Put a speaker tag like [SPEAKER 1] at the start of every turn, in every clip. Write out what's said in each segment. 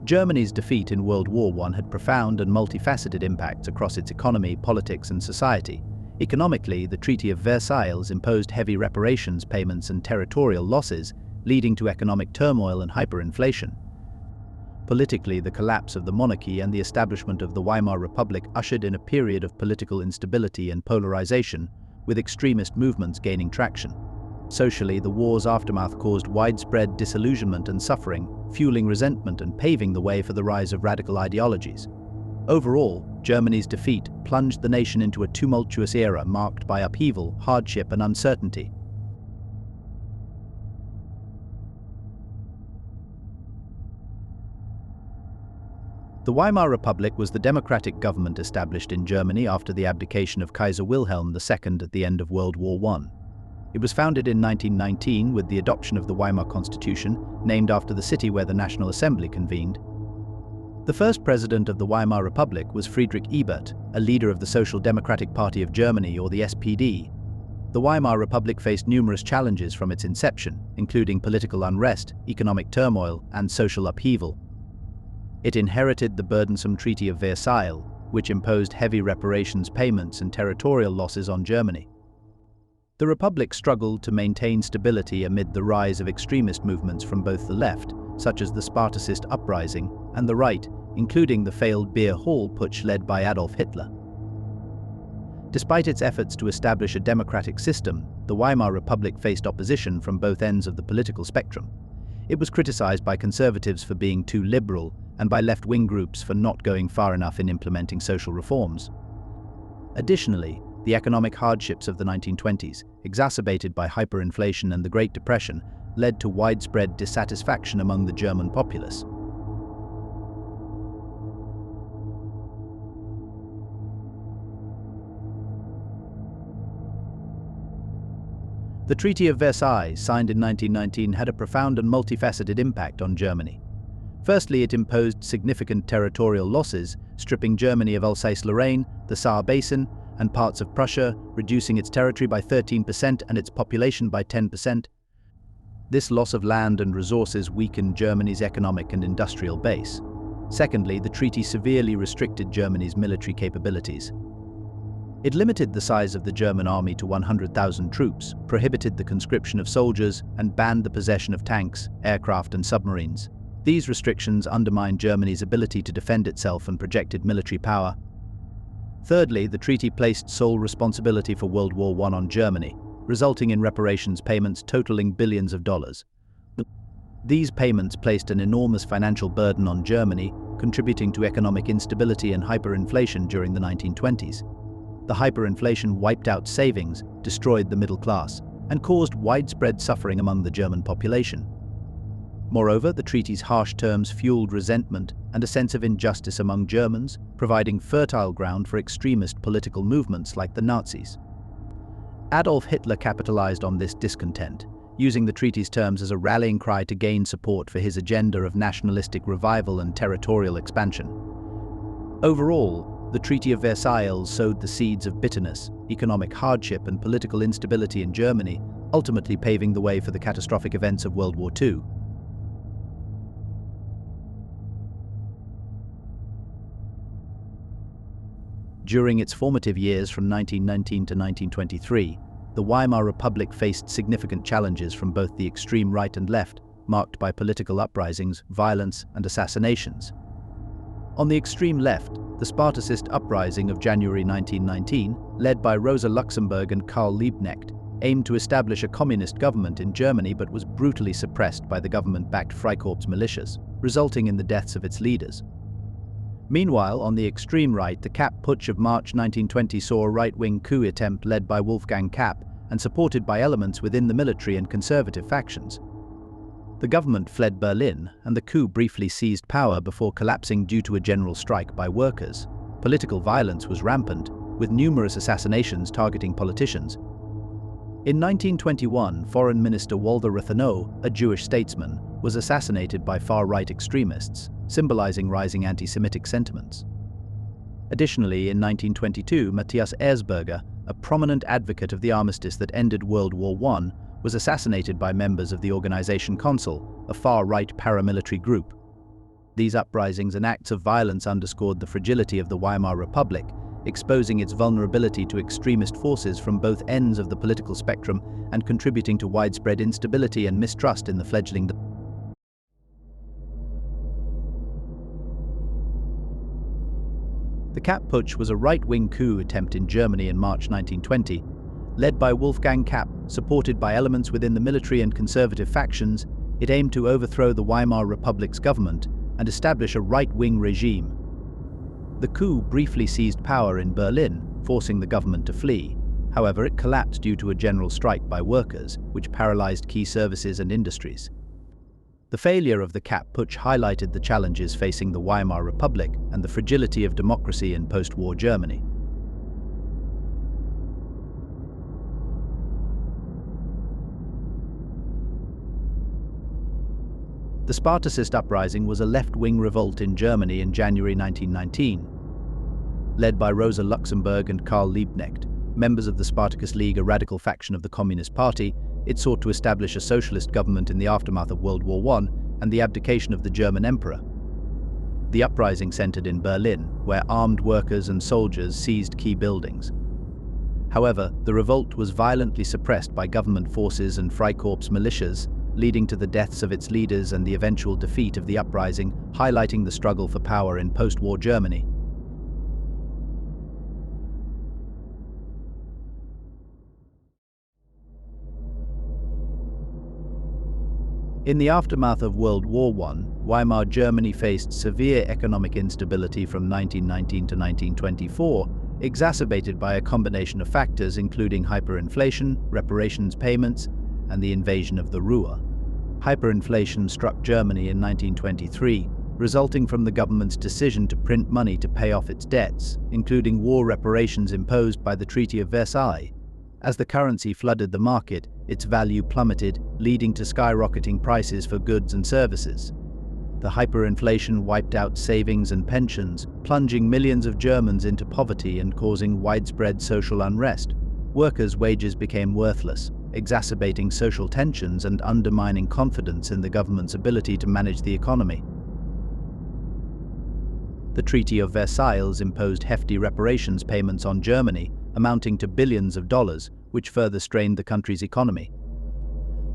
[SPEAKER 1] Germany's defeat in World War I had profound and multifaceted impacts across its economy, politics, and society. Economically, the Treaty of Versailles imposed heavy reparations payments and territorial losses, leading to economic turmoil and hyperinflation. Politically, the collapse of the monarchy and the establishment of the Weimar Republic ushered in a period of political instability and polarization, with extremist movements gaining traction. Socially, the war's aftermath caused widespread disillusionment and suffering, fueling resentment and paving the way for the rise of radical ideologies. Overall, Germany's defeat plunged the nation into a tumultuous era marked by upheaval, hardship, and uncertainty. The Weimar Republic was the democratic government established in Germany after the abdication of Kaiser Wilhelm II at the end of World War I. It was founded in 1919 with the adoption of the Weimar Constitution, named after the city where the National Assembly convened. The first president of the Weimar Republic was Friedrich Ebert, a leader of the Social Democratic Party of Germany, or the SPD. The Weimar Republic faced numerous challenges from its inception, including political unrest, economic turmoil, and social upheaval. It inherited the burdensome Treaty of Versailles, which imposed heavy reparations payments and territorial losses on Germany. The Republic struggled to maintain stability amid the rise of extremist movements from both the left, such as the Spartacist uprising, and the right, including the failed Beer Hall Putsch led by Adolf Hitler. Despite its efforts to establish a democratic system, the Weimar Republic faced opposition from both ends of the political spectrum. It was criticized by conservatives for being too liberal and by left-wing groups for not going far enough in implementing social reforms. Additionally, the economic hardships of the 1920s, exacerbated by hyperinflation and the Great Depression, led to widespread dissatisfaction among the German populace. The Treaty of Versailles, signed in 1919, had a profound and multifaceted impact on Germany. Firstly, it imposed significant territorial losses, stripping Germany of Alsace-Lorraine, the Saar Basin, and parts of Prussia, reducing its territory by 13% and its population by 10%. This loss of land and resources weakened Germany's economic and industrial base. Secondly, the treaty severely restricted Germany's military capabilities. It limited the size of the German army to 100,000 troops, prohibited the conscription of soldiers, and banned the possession of tanks, aircraft, and submarines. These restrictions undermined Germany's ability to defend itself and projected military power. Thirdly, the treaty placed sole responsibility for World War I on Germany, resulting in reparations payments totaling billions of dollars. These payments placed an enormous financial burden on Germany, contributing to economic instability and hyperinflation during the 1920s. The hyperinflation wiped out savings, destroyed the middle class, and caused widespread suffering among the German population. Moreover, the treaty's harsh terms fueled resentment and a sense of injustice among Germans, providing fertile ground for extremist political movements like the Nazis. Adolf Hitler capitalized on this discontent, using the treaty's terms as a rallying cry to gain support for his agenda of nationalistic revival and territorial expansion. Overall, the Treaty of Versailles sowed the seeds of bitterness, economic hardship, and political instability in Germany, ultimately paving the way for the catastrophic events of World War II. During its formative years from 1919 to 1923, the Weimar Republic faced significant challenges from both the extreme right and left, marked by political uprisings, violence, and assassinations. On the extreme left, the Spartacist uprising of January 1919, led by Rosa Luxemburg and Karl Liebknecht, aimed to establish a communist government in Germany but was brutally suppressed by the government-backed Freikorps militias, resulting in the deaths of its leaders. Meanwhile, on the extreme right, the Kapp Putsch of March 1920 saw a right-wing coup attempt led by Wolfgang Kapp and supported by elements within the military and conservative factions. The government fled Berlin, and the coup briefly seized power before collapsing due to a general strike by workers. Political violence was rampant, with numerous assassinations targeting politicians. In 1921, Foreign Minister Walter Rathenau, a Jewish statesman, was assassinated by far-right extremists, symbolizing rising anti-Semitic sentiments. Additionally, in 1922, Matthias Erzberger, a prominent advocate of the armistice that ended World War I, was assassinated by members of the Organization Consul, a far-right paramilitary group. These uprisings and acts of violence underscored the fragility of the Weimar Republic, exposing its vulnerability to extremist forces from both ends of the political spectrum and contributing to widespread instability and mistrust in the fledgling. The Kapp Putsch was a right-wing coup attempt in Germany in March 1920. Led by Wolfgang Kapp, supported by elements within the military and conservative factions, it aimed to overthrow the Weimar Republic's government and establish a right-wing regime. The coup briefly seized power in Berlin, forcing the government to flee. However, it collapsed due to a general strike by workers, which paralyzed key services and industries. The failure of the Kapp Putsch highlighted the challenges facing the Weimar Republic and the fragility of democracy in post-war Germany. The Spartacist uprising was a left-wing revolt in Germany in January 1919. Led by Rosa Luxemburg and Karl Liebknecht, members of the Spartacus League, a radical faction of the Communist Party, it sought to establish a socialist government in the aftermath of World War I and the abdication of the German emperor. The uprising centered in Berlin, where armed workers and soldiers seized key buildings. However, the revolt was violently suppressed by government forces and Freikorps militias, leading to the deaths of its leaders and the eventual defeat of the uprising, highlighting the struggle for power in post-war Germany. In the aftermath of World War I, Weimar Germany faced severe economic instability from 1919 to 1924, exacerbated by a combination of factors including hyperinflation, reparations payments, and the invasion of the Ruhr. Hyperinflation struck Germany in 1923, resulting from the government's decision to print money to pay off its debts, including war reparations imposed by the Treaty of Versailles. As the currency flooded the market, its value plummeted, leading to skyrocketing prices for goods and services. The hyperinflation wiped out savings and pensions, plunging millions of Germans into poverty and causing widespread social unrest. Workers' wages became worthless, exacerbating social tensions and undermining confidence in the government's ability to manage the economy. The Treaty of Versailles imposed hefty reparations payments on Germany, amounting to billions of dollars, which further strained the country's economy.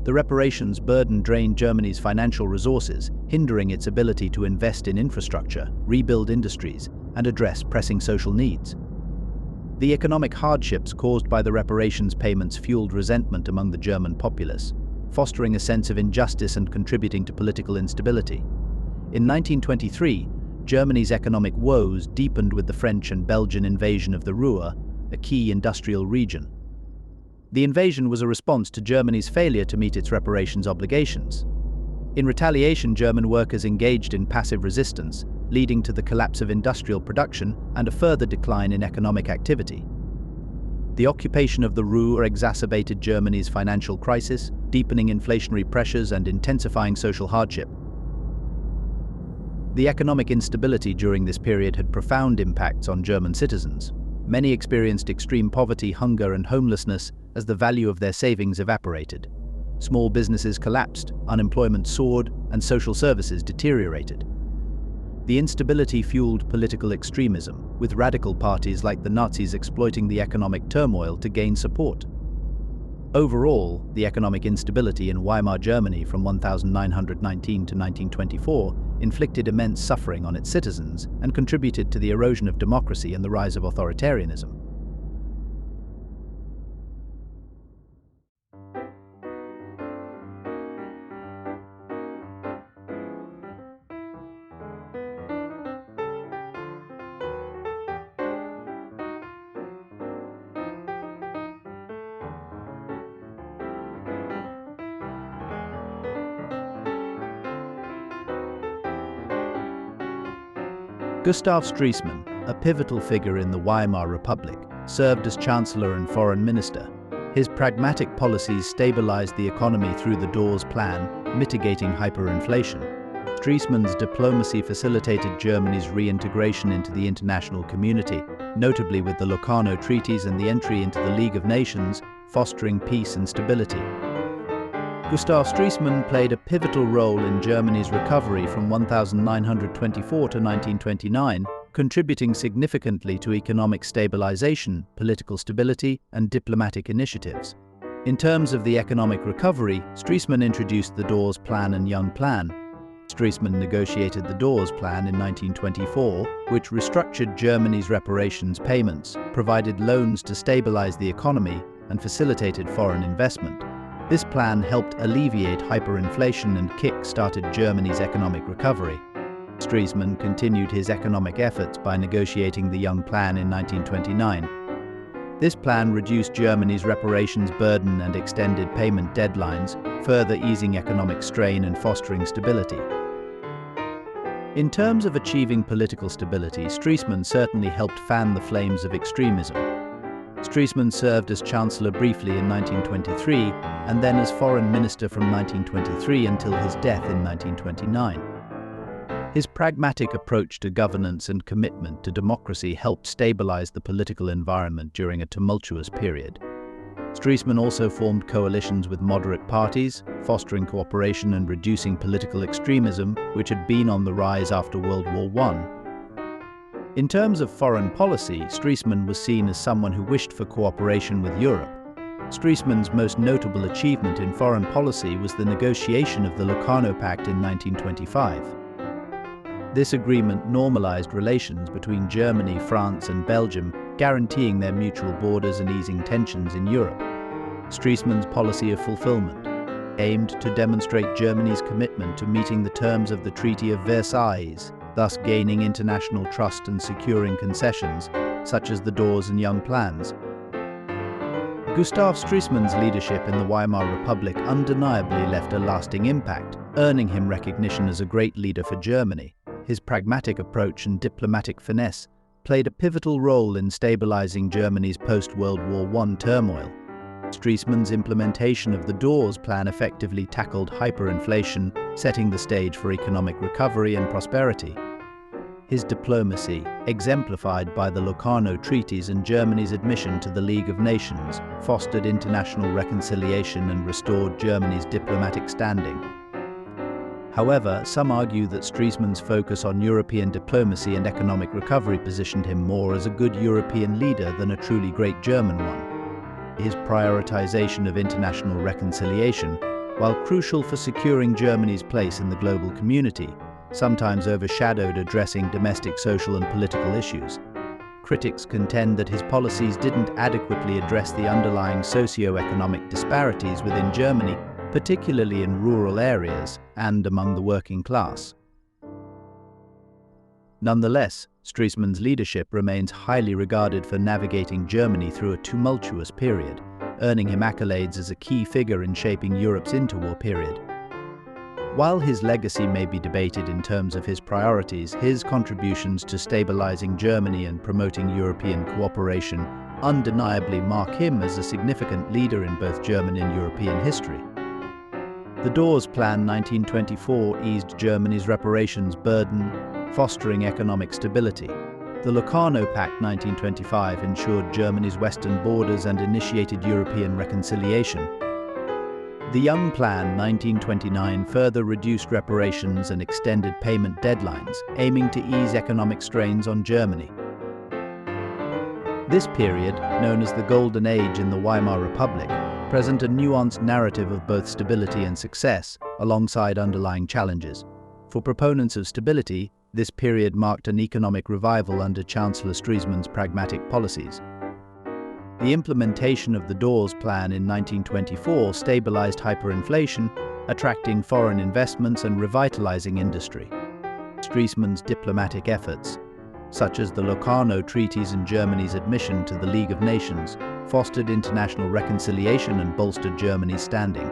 [SPEAKER 1] The reparations burden drained Germany's financial resources, hindering its ability to invest in infrastructure, rebuild industries, and address pressing social needs. The economic hardships caused by the reparations payments fueled resentment among the German populace, fostering a sense of injustice and contributing to political instability. In 1923, Germany's economic woes deepened with the French and Belgian invasion of the Ruhr, a key industrial region. The invasion was a response to Germany's failure to meet its reparations obligations. In retaliation, German workers engaged in passive resistance, leading to the collapse of industrial production and a further decline in economic activity. The occupation of the Ruhr exacerbated Germany's financial crisis, deepening inflationary pressures and intensifying social hardship. The economic instability during this period had profound impacts on German citizens. Many experienced extreme poverty, hunger, and homelessness as the value of their savings evaporated. Small businesses collapsed, unemployment soared, and social services deteriorated. The instability fueled political extremism, with radical parties like the Nazis exploiting the economic turmoil to gain support. Overall, the economic instability in Weimar Germany from 1919 to 1924 inflicted immense suffering on its citizens and contributed to the erosion of democracy and the rise of authoritarianism. Gustav Stresemann, a pivotal figure in the Weimar Republic, served as Chancellor and Foreign Minister. His pragmatic policies stabilized the economy through the Dawes Plan, mitigating hyperinflation. Stresemann's diplomacy facilitated Germany's reintegration into the international community, notably with the Locarno Treaties and the entry into the League of Nations, fostering peace and stability. Gustav Stresemann played a pivotal role in Germany's recovery from 1924 to 1929, contributing significantly to economic stabilization, political stability, and diplomatic initiatives. In terms of the economic recovery, Stresemann introduced the Dawes Plan and Young Plan. Stresemann negotiated the Dawes Plan in 1924, which restructured Germany's reparations payments, provided loans to stabilize the economy, and facilitated foreign investment. This plan helped alleviate hyperinflation and kick-started Germany's economic recovery. Stresemann continued his economic efforts by negotiating the Young Plan in 1929. This plan reduced Germany's reparations burden and extended payment deadlines, further easing economic strain and fostering stability. In terms of achieving political stability, Stresemann certainly helped fan the flames of extremism. Stresemann served as Chancellor briefly in 1923 and then as Foreign Minister from 1923 until his death in 1929. His pragmatic approach to governance and commitment to democracy helped stabilize the political environment during a tumultuous period. Stresemann also formed coalitions with moderate parties, fostering cooperation and reducing political extremism, which had been on the rise after World War I. In terms of foreign policy, Stresemann was seen as someone who wished for cooperation with Europe. Stresemann's most notable achievement in foreign policy was the negotiation of the Locarno Pact in 1925. This agreement normalized relations between Germany, France, and Belgium, guaranteeing their mutual borders and easing tensions in Europe. Stresemann's policy of fulfillment aimed to demonstrate Germany's commitment to meeting the terms of the Treaty of Versailles, thus gaining international trust and securing concessions, such as the Dawes and Young Plans. Gustav Stresemann's leadership in the Weimar Republic undeniably left a lasting impact, earning him recognition as a great leader for Germany. His pragmatic approach and diplomatic finesse played a pivotal role in stabilizing Germany's post-World War I turmoil. Stresemann's implementation of the Dawes Plan effectively tackled hyperinflation, setting the stage for economic recovery and prosperity. His diplomacy, exemplified by the Locarno Treaties and Germany's admission to the League of Nations, fostered international reconciliation and restored Germany's diplomatic standing. However, some argue that Stresemann's focus on European diplomacy and economic recovery positioned him more as a good European leader than a truly great German one. His prioritization of international reconciliation, while crucial for securing Germany's place in the global community, sometimes overshadowed addressing domestic social and political issues. Critics contend that his policies didn't adequately address the underlying socio-economic disparities within Germany, particularly in rural areas and among the working class. Nonetheless, Stresemann's leadership remains highly regarded for navigating Germany through a tumultuous period, earning him accolades as a key figure in shaping Europe's interwar period. While his legacy may be debated in terms of his priorities, his contributions to stabilizing Germany and promoting European cooperation undeniably mark him as a significant leader in both German and European history. The Dawes Plan 1924 eased Germany's reparations burden, fostering economic stability. The Locarno Pact 1925 ensured Germany's western borders and initiated European reconciliation. The Young Plan 1929 further reduced reparations and extended payment deadlines, aiming to ease economic strains on Germany. This period, known as the Golden Age in the Weimar Republic, presents a nuanced narrative of both stability and success, alongside underlying challenges. For proponents of stability, this period marked an economic revival under Chancellor Stresemann's pragmatic policies. The implementation of the Dawes Plan in 1924 stabilized hyperinflation, attracting foreign investments and revitalizing industry. Stresemann's diplomatic efforts, such as the Locarno Treaties and Germany's admission to the League of Nations, fostered international reconciliation and bolstered Germany's standing.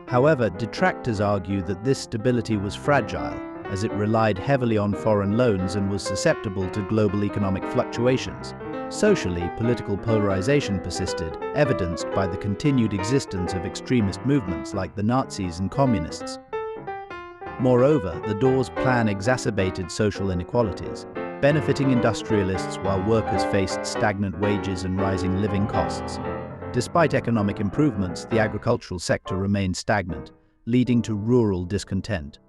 [SPEAKER 1] However, detractors argue that this stability was fragile, as it relied heavily on foreign loans and was susceptible to global economic fluctuations. Socially, political polarization persisted, evidenced by the continued existence of extremist movements like the Nazis and communists. Moreover, the Dawes Plan exacerbated social inequalities, benefiting industrialists while workers faced stagnant wages and rising living costs. Despite economic improvements, the agricultural sector remained stagnant, leading to rural discontent.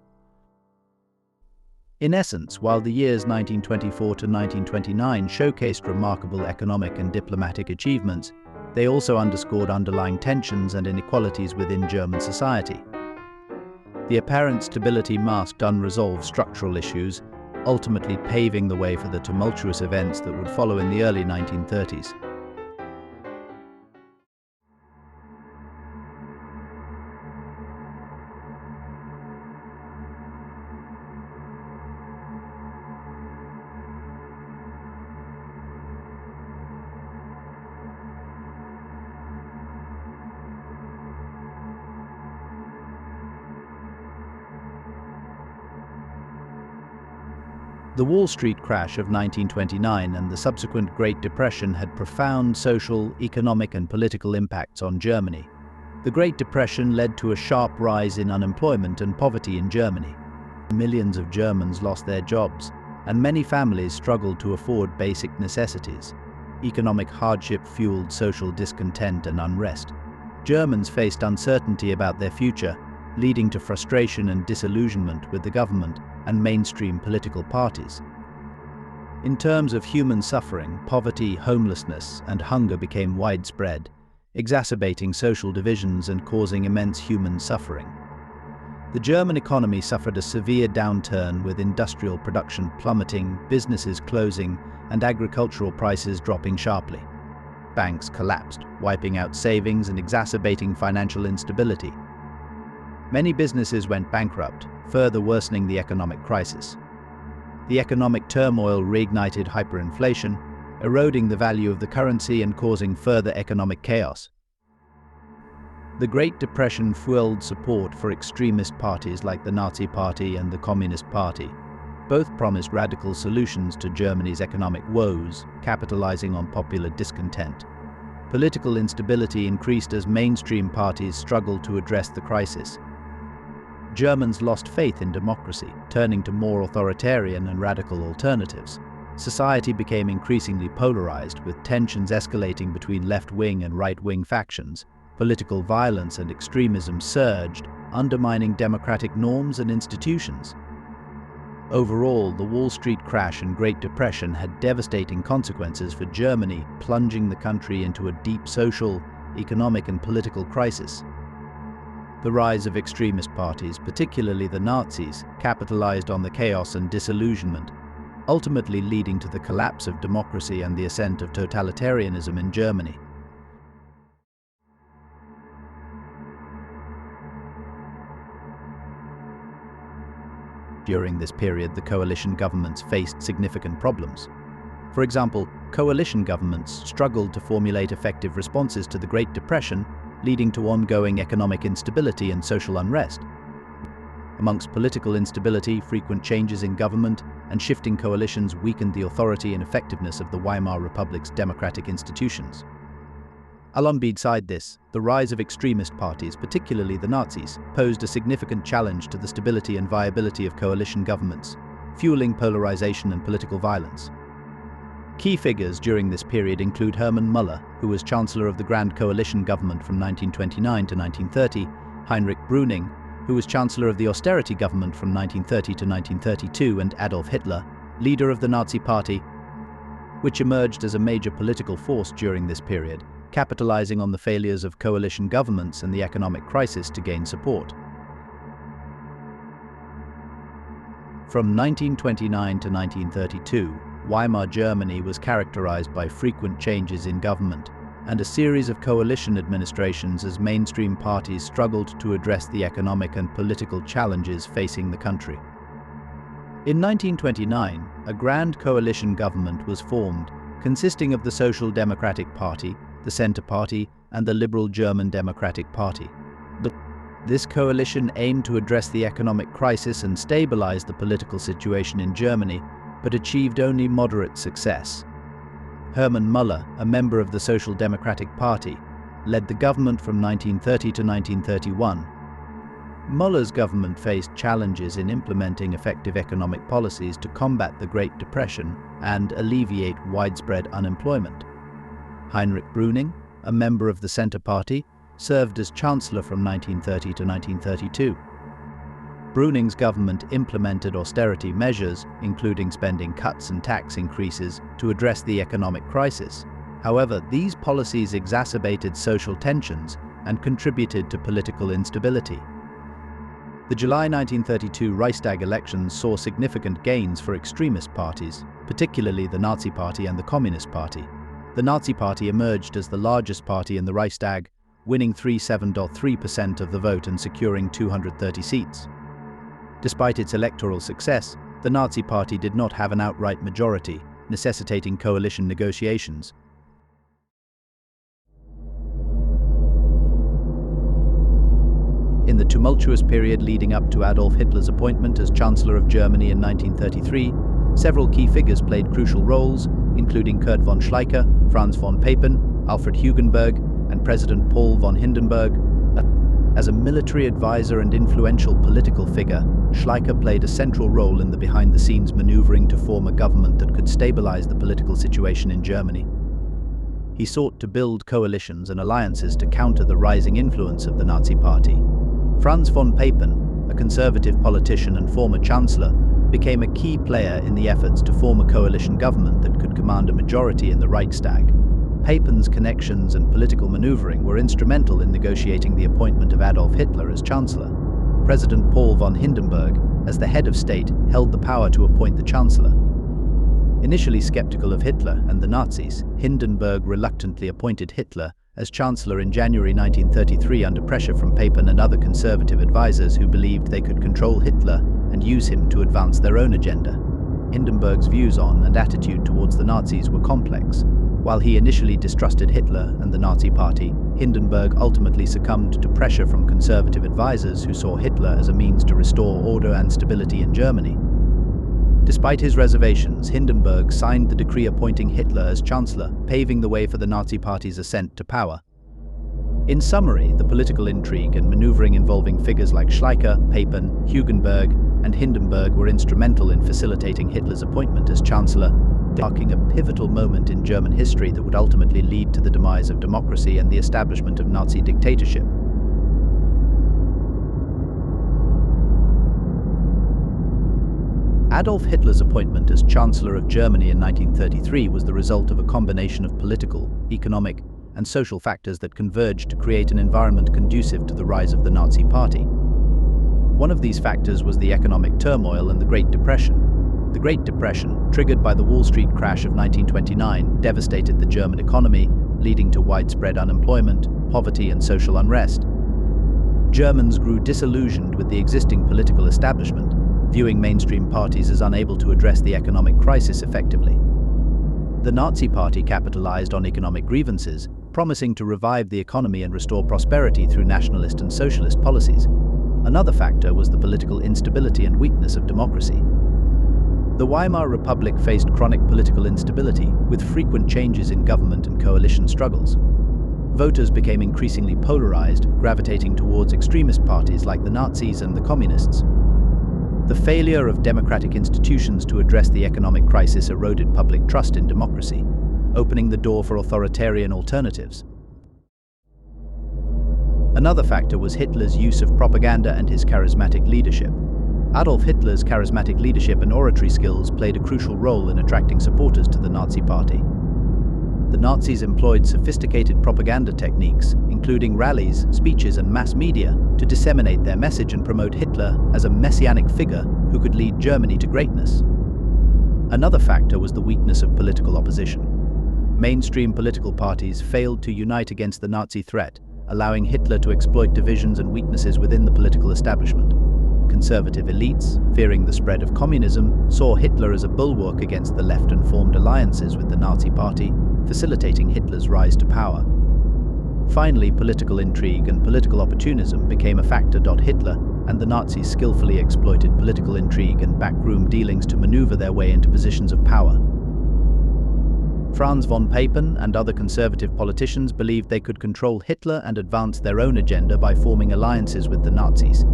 [SPEAKER 1] In essence, while the years 1924 to 1929 showcased remarkable economic and diplomatic achievements, they also underscored underlying tensions and inequalities within German society. The apparent stability masked unresolved structural issues, ultimately paving the way for the tumultuous events that would follow in the early 1930s. The Wall Street crash of 1929 and the subsequent Great Depression had profound social, economic, and political impacts on Germany. The Great Depression led to a sharp rise in unemployment and poverty in Germany. Millions of Germans lost their jobs, and many families struggled to afford basic necessities. Economic hardship fueled social discontent and unrest. Germans faced uncertainty about their future, leading to frustration and disillusionment with the government and mainstream political parties. In terms of human suffering, poverty, homelessness, and hunger became widespread, exacerbating social divisions and causing immense human suffering. The German economy suffered a severe downturn, with industrial production plummeting, businesses closing, and agricultural prices dropping sharply. Banks collapsed, wiping out savings and exacerbating financial instability. Many businesses went bankrupt, further worsening the economic crisis. The economic turmoil reignited hyperinflation, eroding the value of the currency and causing further economic chaos. The Great Depression fueled support for extremist parties like the Nazi Party and the Communist Party. Both promised radical solutions to Germany's economic woes, capitalizing on popular discontent. Political instability increased as mainstream parties struggled to address the crisis. Germans lost faith in democracy, turning to more authoritarian and radical alternatives. Society became increasingly polarized, with tensions escalating between left-wing and right-wing factions. Political violence and extremism surged, undermining democratic norms and institutions. Overall, the Wall Street crash and Great Depression had devastating consequences for Germany, plunging the country into a deep social, economic, and political crisis. The rise of extremist parties, particularly the Nazis, capitalized on the chaos and disillusionment, ultimately leading to the collapse of democracy and the ascent of totalitarianism in Germany. During this period, the coalition governments faced significant problems. For example, coalition governments struggled to formulate effective responses to the Great Depression, leading to ongoing economic instability and social unrest. Amongst political instability, frequent changes in government and shifting coalitions weakened the authority and effectiveness of the Weimar Republic's democratic institutions. Alongside this, the rise of extremist parties, particularly the Nazis, posed a significant challenge to the stability and viability of coalition governments, fueling polarization and political violence. Key figures during this period include Hermann Müller, who was Chancellor of the Grand Coalition government from 1929 to 1930, Heinrich Brüning, who was Chancellor of the Austerity government from 1930 to 1932, and Adolf Hitler, leader of the Nazi Party, which emerged as a major political force during this period, capitalizing on the failures of coalition governments and the economic crisis to gain support. From 1929 to 1932, Weimar Germany was characterized by frequent changes in government and a series of coalition administrations as mainstream parties struggled to address the economic and political challenges facing the country. In 1929, a grand coalition government was formed, consisting of the Social Democratic Party, the Centre Party, and the Liberal German Democratic Party. This coalition aimed to address the economic crisis and stabilize the political situation in Germany, but achieved only moderate success. Hermann Müller, a member of the Social Democratic Party, led the government from 1930 to 1931. Müller's government faced challenges in implementing effective economic policies to combat the Great Depression and alleviate widespread unemployment. Heinrich Brüning, a member of the Centre Party, served as Chancellor from 1930 to 1932. Brüning's government implemented austerity measures, including spending cuts and tax increases, to address the economic crisis. However, these policies exacerbated social tensions and contributed to political instability. The July 1932 Reichstag elections saw significant gains for extremist parties, particularly the Nazi Party and the Communist Party. The Nazi Party emerged as the largest party in the Reichstag, winning 37.3% of the vote and securing 230 seats. Despite its electoral success, the Nazi Party did not have an outright majority, necessitating coalition negotiations. In the tumultuous period leading up to Adolf Hitler's appointment as Chancellor of Germany in 1933, several key figures played crucial roles, including Kurt von Schleicher, Franz von Papen, Alfred Hugenberg, and President Paul von Hindenburg. As a military advisor and influential political figure, Schleicher played a central role in the behind-the-scenes maneuvering to form a government that could stabilize the political situation in Germany. He sought to build coalitions and alliances to counter the rising influence of the Nazi Party. Franz von Papen, a conservative politician and former chancellor, became a key player in the efforts to form a coalition government that could command a majority in the Reichstag. Papen's connections and political maneuvering were instrumental in negotiating the appointment of Adolf Hitler as chancellor. President Paul von Hindenburg, as the head of state, held the power to appoint the chancellor. Initially skeptical of Hitler and the Nazis, Hindenburg reluctantly appointed Hitler as chancellor in January 1933 under pressure from Papen and other conservative advisors who believed they could control Hitler and use him to advance their own agenda. Hindenburg's views on and attitude towards the Nazis were complex. While he initially distrusted Hitler and the Nazi Party, Hindenburg ultimately succumbed to pressure from conservative advisors who saw Hitler as a means to restore order and stability in Germany. Despite his reservations, Hindenburg signed the decree appointing Hitler as chancellor, paving the way for the Nazi Party's ascent to power. In summary, the political intrigue and maneuvering involving figures like Schleicher, Papen, Hugenberg, and Hindenburg were instrumental in facilitating Hitler's appointment as chancellor, marking a pivotal moment in German history that would ultimately lead to the demise of democracy and the establishment of Nazi dictatorship. Adolf Hitler's appointment as Chancellor of Germany in 1933 was the result of a combination of political, economic, and social factors that converged to create an environment conducive to the rise of the Nazi Party. One of these factors was the economic turmoil and the Great Depression. The Great Depression, triggered by the Wall Street crash of 1929, devastated the German economy, leading to widespread unemployment, poverty, and social unrest. Germans grew disillusioned with the existing political establishment, viewing mainstream parties as unable to address the economic crisis effectively. The Nazi Party capitalized on economic grievances, promising to revive the economy and restore prosperity through nationalist and socialist policies. Another factor was the political instability and weakness of democracy. The Weimar Republic faced chronic political instability, with frequent changes in government and coalition struggles. Voters became increasingly polarized, gravitating towards extremist parties like the Nazis and the Communists. The failure of democratic institutions to address the economic crisis eroded public trust in democracy, opening the door for authoritarian alternatives. Another factor was Hitler's use of propaganda and his charismatic leadership. Adolf Hitler's charismatic leadership and oratory skills played a crucial role in attracting supporters to the Nazi Party. The Nazis employed sophisticated propaganda techniques, including rallies, speeches, and mass media, to disseminate their message and promote Hitler as a messianic figure who could lead Germany to greatness. Another factor was the weakness of political opposition. Mainstream political parties failed to unite against the Nazi threat, allowing Hitler to exploit divisions and weaknesses within the political establishment. Conservative elites, fearing the spread of communism, saw Hitler as a bulwark against the left and formed alliances with the Nazi Party, facilitating Hitler's rise to power. Finally, political intrigue and political opportunism became a factor. Hitler and the Nazis skillfully exploited political intrigue and backroom dealings to maneuver their way into positions of power. Franz von Papen and other conservative politicians believed they could control Hitler and advance their own agenda by forming alliances with the Nazis.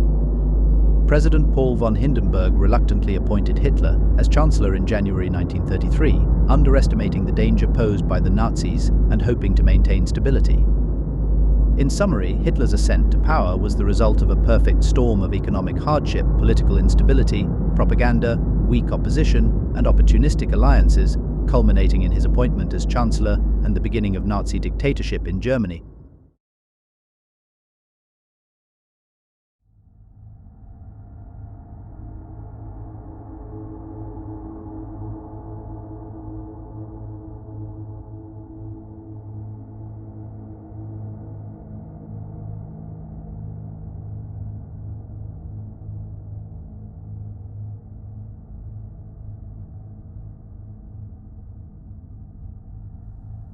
[SPEAKER 1] President Paul von Hindenburg reluctantly appointed Hitler as Chancellor in January 1933, underestimating the danger posed by the Nazis and hoping to maintain stability. In summary, Hitler's ascent to power was the result of a perfect storm of economic hardship, political instability, propaganda, weak opposition, and opportunistic alliances, culminating in his appointment as Chancellor and the beginning of Nazi dictatorship in Germany.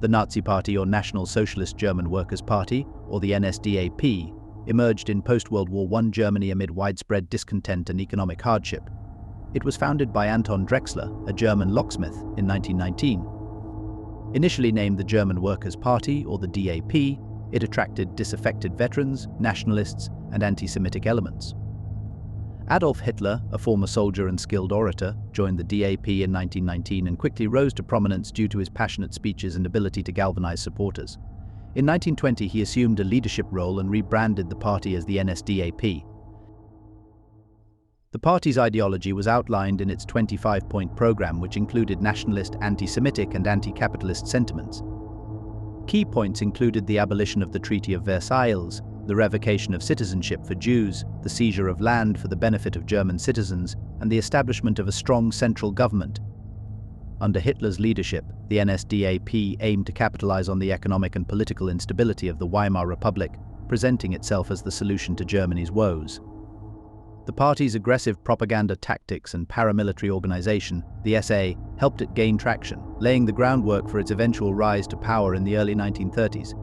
[SPEAKER 1] The Nazi Party, or National Socialist German Workers' Party, or the NSDAP, emerged in post-World War I Germany amid widespread discontent and economic hardship. It was founded by Anton Drexler, a German locksmith, in 1919. Initially named the German Workers' Party, or the DAP, it attracted disaffected veterans, nationalists, and anti-Semitic elements. Adolf Hitler, a former soldier and skilled orator, joined the DAP in 1919 and quickly rose to prominence due to his passionate speeches and ability to galvanize supporters. In 1920, he assumed a leadership role and rebranded the party as the NSDAP. The party's ideology was outlined in its 25-point program, which included nationalist, anti-Semitic, and anti-capitalist sentiments. Key points included the abolition of the Treaty of Versailles, the revocation of citizenship for Jews, the seizure of land for the benefit of German citizens, and the establishment of a strong central government. Under Hitler's leadership, the NSDAP aimed to capitalize on the economic and political instability of the Weimar Republic, presenting itself as the solution to Germany's woes. The party's aggressive propaganda tactics and paramilitary organization, the SA, helped it gain traction, laying the groundwork for its eventual rise to power in the early 1930s.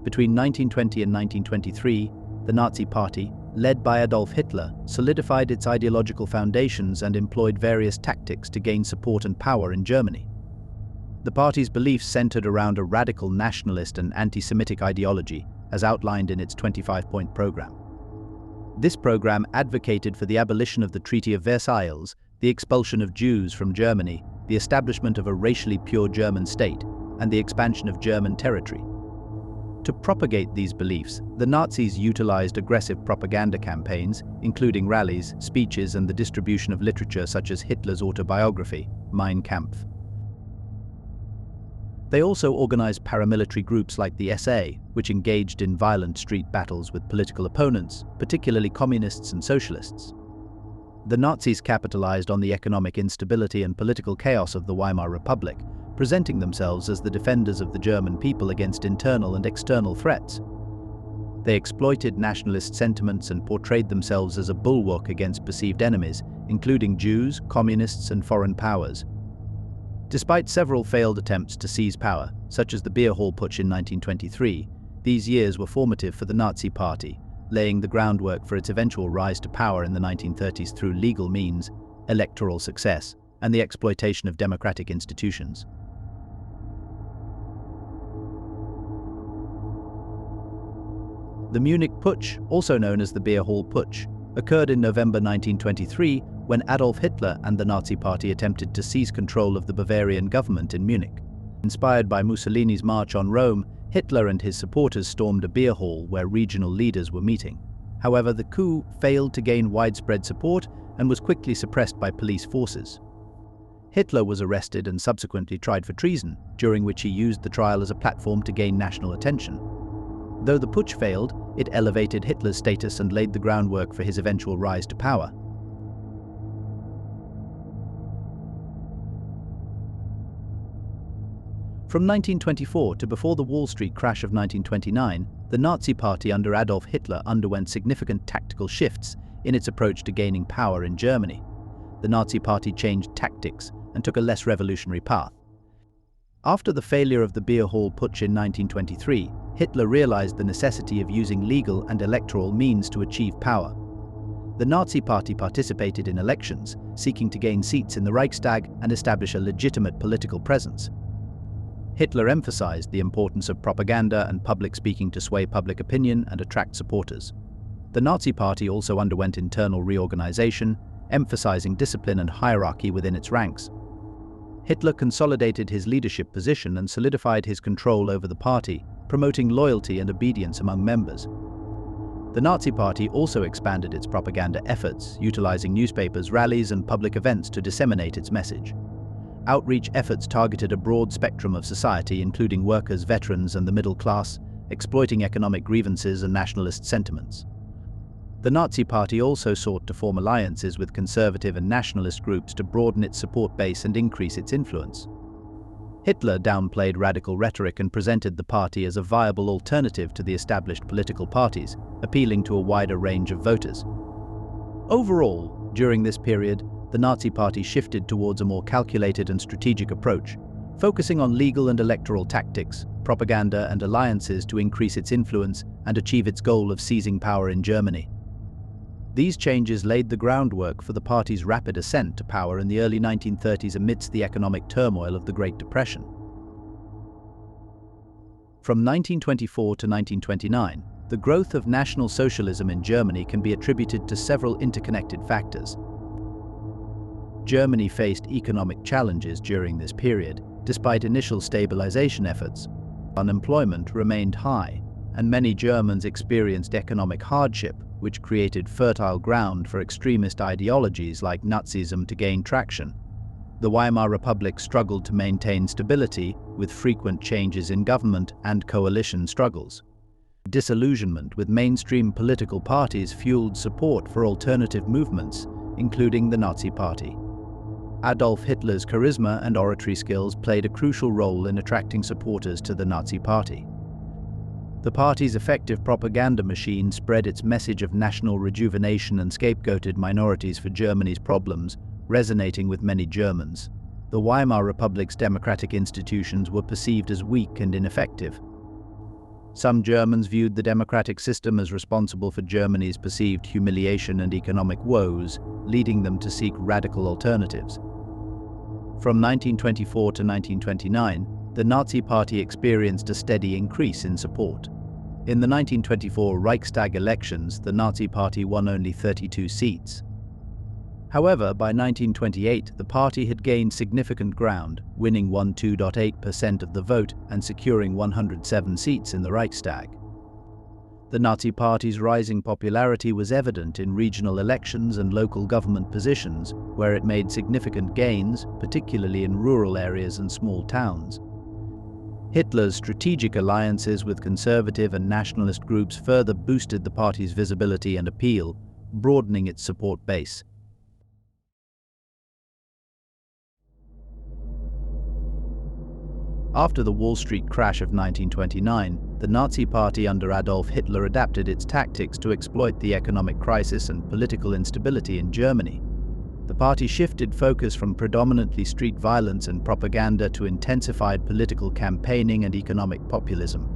[SPEAKER 1] Between 1920 and 1923, the Nazi Party, led by Adolf Hitler, solidified its ideological foundations and employed various tactics to gain support and power in Germany. The party's beliefs centered around a radical nationalist and anti-Semitic ideology, as outlined in its 25-point program. This program advocated for the abolition of the Treaty of Versailles, the expulsion of Jews from Germany, the establishment of a racially pure German state, and the expansion of German territory. To propagate these beliefs, the Nazis utilized aggressive propaganda campaigns, including rallies, speeches, and the distribution of literature such as Hitler's autobiography, Mein Kampf. They also organized paramilitary groups like the SA, which engaged in violent street battles with political opponents, particularly communists and socialists. The Nazis capitalized on the economic instability and political chaos of the Weimar Republic, presenting themselves as the defenders of the German people against internal and external threats. They exploited nationalist sentiments and portrayed themselves as a bulwark against perceived enemies, including Jews, communists, and foreign powers. Despite several failed attempts to seize power, such as the Beer Hall Putsch in 1923, these years were formative for the Nazi Party, laying the groundwork for its eventual rise to power in the 1930s through legal means, electoral success, and the exploitation of democratic institutions. The Munich Putsch, also known as the Beer Hall Putsch, occurred in November 1923 when Adolf Hitler and the Nazi Party attempted to seize control of the Bavarian government in Munich. Inspired by Mussolini's march on Rome, Hitler and his supporters stormed a beer hall where regional leaders were meeting. However, the coup failed to gain widespread support and was quickly suppressed by police forces. Hitler was arrested and subsequently tried for treason, during which he used the trial as a platform to gain national attention. Though the putsch failed, it elevated Hitler's status and laid the groundwork for his eventual rise to power. From 1924 to before the Wall Street crash of 1929, the Nazi Party under Adolf Hitler underwent significant tactical shifts in its approach to gaining power in Germany. The Nazi Party changed tactics and took a less revolutionary path. After the failure of the Beer Hall Putsch in 1923, Hitler realized the necessity of using legal and electoral means to achieve power. The Nazi Party participated in elections, seeking to gain seats in the Reichstag and establish a legitimate political presence. Hitler emphasized the importance of propaganda and public speaking to sway public opinion and attract supporters. The Nazi Party also underwent internal reorganization, emphasizing discipline and hierarchy within its ranks. Hitler consolidated his leadership position and solidified his control over the party, promoting loyalty and obedience among members. The Nazi Party also expanded its propaganda efforts, utilizing newspapers, rallies, and public events to disseminate its message. Outreach efforts targeted a broad spectrum of society, including workers, veterans, and the middle class, exploiting economic grievances and nationalist sentiments. The Nazi Party also sought to form alliances with conservative and nationalist groups to broaden its support base and increase its influence. Hitler downplayed radical rhetoric and presented the party as a viable alternative to the established political parties, appealing to a wider range of voters. Overall, during this period, the Nazi Party shifted towards a more calculated and strategic approach, focusing on legal and electoral tactics, propaganda, and alliances to increase its influence and achieve its goal of seizing power in Germany. These changes laid the groundwork for the party's rapid ascent to power in the early 1930s amidst the economic turmoil of the Great Depression. From 1924 to 1929, the growth of National Socialism in Germany can be attributed to several interconnected factors. Germany faced economic challenges during this period. Despite initial stabilization efforts, unemployment remained high, and many Germans experienced economic hardship, which created fertile ground for extremist ideologies like Nazism to gain traction. The Weimar Republic struggled to maintain stability, with frequent changes in government and coalition struggles. Disillusionment with mainstream political parties fueled support for alternative movements, including the Nazi Party. Adolf Hitler's charisma and oratory skills played a crucial role in attracting supporters to the Nazi Party. The party's effective propaganda machine spread its message of national rejuvenation and scapegoated minorities for Germany's problems, resonating with many Germans. The Weimar Republic's democratic institutions were perceived as weak and ineffective. Some Germans viewed the democratic system as responsible for Germany's perceived humiliation and economic woes, leading them to seek radical alternatives. From 1924 to 1929, the Nazi Party experienced a steady increase in support. In the 1924 Reichstag elections, the Nazi Party won only 32 seats. However, by 1928, the party had gained significant ground, winning 12.8% of the vote and securing 107 seats in the Reichstag. The Nazi Party's rising popularity was evident in regional elections and local government positions, where it made significant gains, particularly in rural areas and small towns. Hitler's strategic alliances with conservative and nationalist groups further boosted the party's visibility and appeal, broadening its support base. After the Wall Street crash of 1929, the Nazi Party under Adolf Hitler adapted its tactics to exploit the economic crisis and political instability in Germany. The party shifted focus from predominantly street violence and propaganda to intensified political campaigning and economic populism.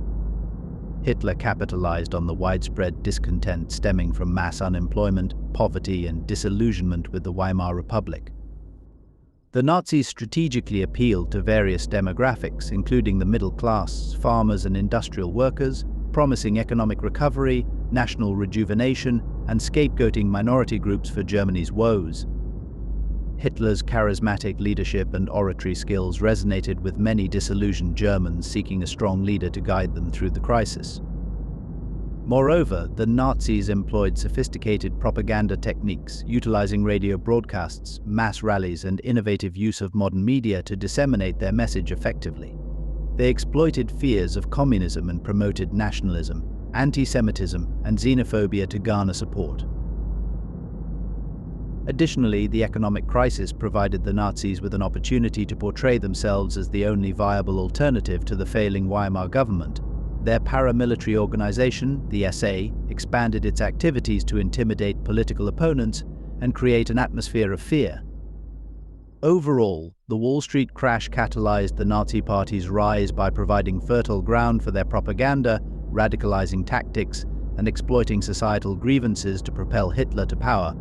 [SPEAKER 1] Hitler capitalized on the widespread discontent stemming from mass unemployment, poverty, and disillusionment with the Weimar Republic. The Nazis strategically appealed to various demographics, including the middle class, farmers and industrial workers, promising economic recovery, national rejuvenation, and scapegoating minority groups for Germany's woes. Hitler's charismatic leadership and oratory skills resonated with many disillusioned Germans seeking a strong leader to guide them through the crisis. Moreover, the Nazis employed sophisticated propaganda techniques, utilizing radio broadcasts, mass rallies, and innovative use of modern media to disseminate their message effectively. They exploited fears of communism and promoted nationalism, anti-Semitism, and xenophobia to garner support. Additionally, the economic crisis provided the Nazis with an opportunity to portray themselves as the only viable alternative to the failing Weimar government. Their paramilitary organization, the SA, expanded its activities to intimidate political opponents and create an atmosphere of fear. Overall, the Wall Street crash catalyzed the Nazi Party's rise by providing fertile ground for their propaganda, radicalizing tactics, and exploiting societal grievances to propel Hitler to power.